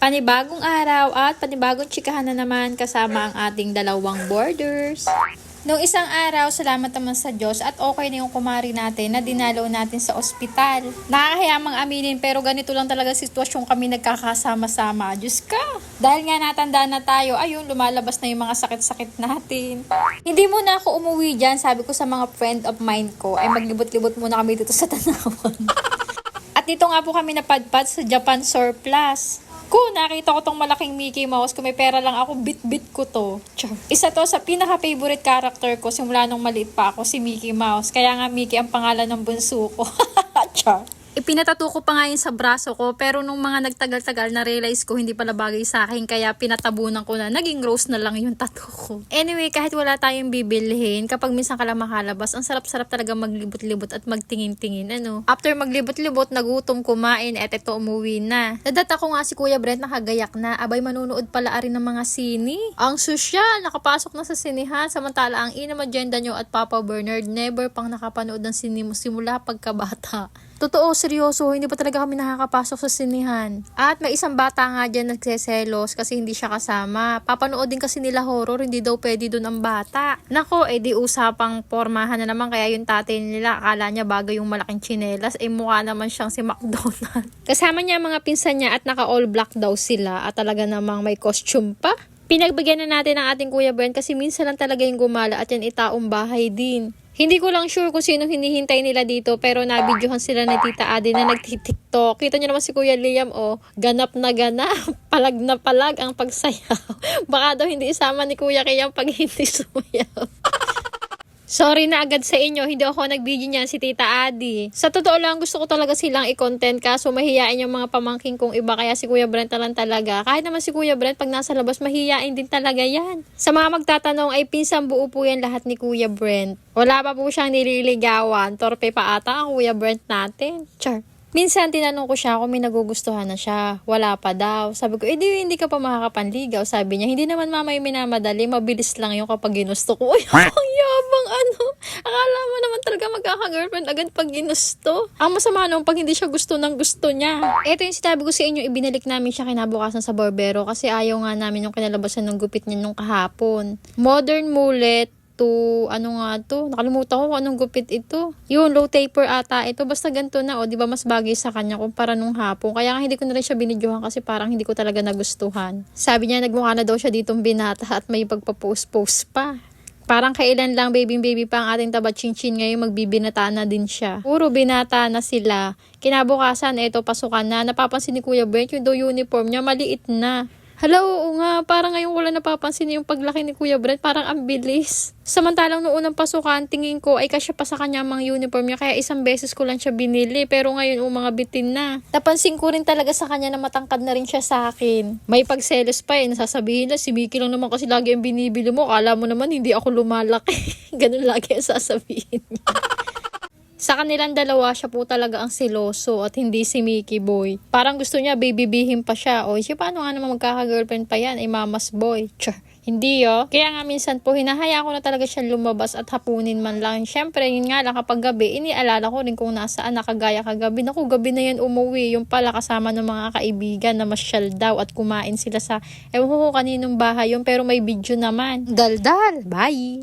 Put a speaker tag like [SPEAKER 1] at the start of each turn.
[SPEAKER 1] Panibagong araw at panibagong chikahan na naman kasama ang ating dalawang boarders. Noong isang araw, salamat naman sa Diyos at okay na yung kumari natin na dinalaw natin sa ospital. Nakakahiya mang aminin pero ganito lang talaga sitwasyon kami nagkakasama-sama. Diyos ka! Dahil nga natanda na tayo, ayun, lumalabas na yung mga sakit-sakit natin. Hindi muna ako umuwi dyan, sabi ko sa mga friend of mine ko, ay maglibot-libot muna kami dito sa Tanawan. At dito nga po kami napadpad sa Japan Surplus. Nakita ko tong malaking Mickey Mouse. Kung may pera lang ako, bit-bit ko to. Char. Isa to sa pinaka-favorite character ko simula nung maliit pa ako, si Mickey Mouse. Kaya nga Mickey ang pangalan ng bunso ko. Char. Ipinatato ko pa nga yun sa braso ko, pero nung mga nagtagal-tagal na-realize ko hindi pala bagay sa akin, kaya pinatabunan ko na, naging rose na lang yung tattoo ko. Anyway, kahit wala tayong bibilhin, kapag minsan ka lang makalabas, ang sarap-sarap talaga maglibot-libot at magtingin-tingin, ano. After maglibot-libot, nagutom, kumain, et ito umuwi na. Nadata ko nga si Kuya Brent nakagayak na, abay manunood pala rin ng mga sini. Ang sosyal, nakapasok na sa sinihan, samantala ang ina magenda nyo at Papa Bernard, never pang nakapanood ng sini mo simula pagkabata. Totoo, seryoso, hindi pa talaga kami nakakapasok sa sinihan. At may isang bata nga dyan nagseselos kasi hindi siya kasama. Papanood din kasi nila horror, hindi daw pwede dun ang bata. Nako, di usapang pormahan na naman kaya yung tatay nila, akala niya bagay yung malaking tsinelas, mukha naman siyang si McDonald. Kasama niya mga pinsan niya at naka all black daw sila at talaga namang may costume pa. Pinagbigyan na natin ang ating Kuya Brent kasi minsan lang talaga yung gumala at yan itaong bahay din. Hindi ko lang sure kung sino hinihintay nila dito pero nabidyohan sila ni Tita Adi na nagtitiktok. Kita niyo naman si Kuya Liam, ganap na ganap, palag na palag ang pagsayaw. Baka daw hindi isama ni Kuya Kiam pag hindi sumayaw. Sorry na agad sa inyo, hindi ako nag-video niyan si Tita Adi. Sa totoo lang, gusto ko talaga silang i-content kaso mahihain yung mga pamangking kong iba kaya si Kuya Brent na lang talaga. Kahit naman si Kuya Brent pag nasa labas, mahihain din talaga yan. Sa mga magtatanong ay pinsang buo po yan lahat ni Kuya Brent. Wala pa po siyang nililigawan, torpe pa ata ang Kuya Brent natin. Char. Minsan tinanong ko siya kung may nagugustuhan na siya. Wala pa daw. Sabi ko, hindi ka pa makakapanligaw. Sabi niya, hindi naman mama yung minamadali. Mabilis lang yung kapag ginusto ko. Uy, ang yabang Akala mo naman talaga magkaka-girlfriend agad pag ginusto. Ang masama nung pag hindi siya gusto ng gusto niya. Ito yung sinabi ko sa inyo, ibinalik namin siya kinabukasan sa barbero kasi ayaw nga namin yung kinalabasan ng gupit niya nung kahapon. Modern mullet. Nakalimutan ko kung anong gupit ito. Yun, low taper ata ito. Basta ganito na, di ba mas bagay sa kanya kumpara nung hapon. Kaya nga hindi ko na rin siya binidyohan kasi parang hindi ko talaga nagustuhan. Sabi niya, nagmukha na daw siya ditong binata at may pagpa-post-post pa. Parang kailan lang baby pa ang ating tabat-chinchin ngayon magbibinata na din siya. Puro binata na sila. Kinabukasan, pasukan na. Napapansin ni Kuya Brent yung uniform niya, maliit na. Hala, oo nga, parang ngayon wala napapansin yung paglaki ni Kuya Brent, parang ang bilis. Samantalang noong unang pasukan, tingin ko ay kasya pa sa kanya mga uniform niya, kaya isang beses ko lang siya binili, pero ngayon mga bitin na. Napansin ko rin talaga sa kanya na matangkad na rin siya sa akin. May pagselos pa nasasabihin na, si Mickey lang naman kasi lagi ang binibili mo, kala mo naman hindi ako lumalaki. Ganun lagi ang sasabihin niya. Sa kanilang dalawa, siya po talaga ang seloso at hindi si Mickey Boy. Parang gusto niya, baby-bihim pa siya. Siya paano nga naman magkaka-girlfriend pa yan? Mama's boy. Char. Hindi Kaya nga minsan po, hinahaya ko na talaga siya lumabas at hapunin man lang. Siyempre, yun nga lang kapag gabi, inialala ko rin kung nasaan nakagaya kagabi. Naku, gabi na yan umuwi. Yung pala kasama ng mga kaibigan na masyal daw at kumain sila sa, ewan ko kaninong bahay yun, pero may video naman. Daldal! Bye!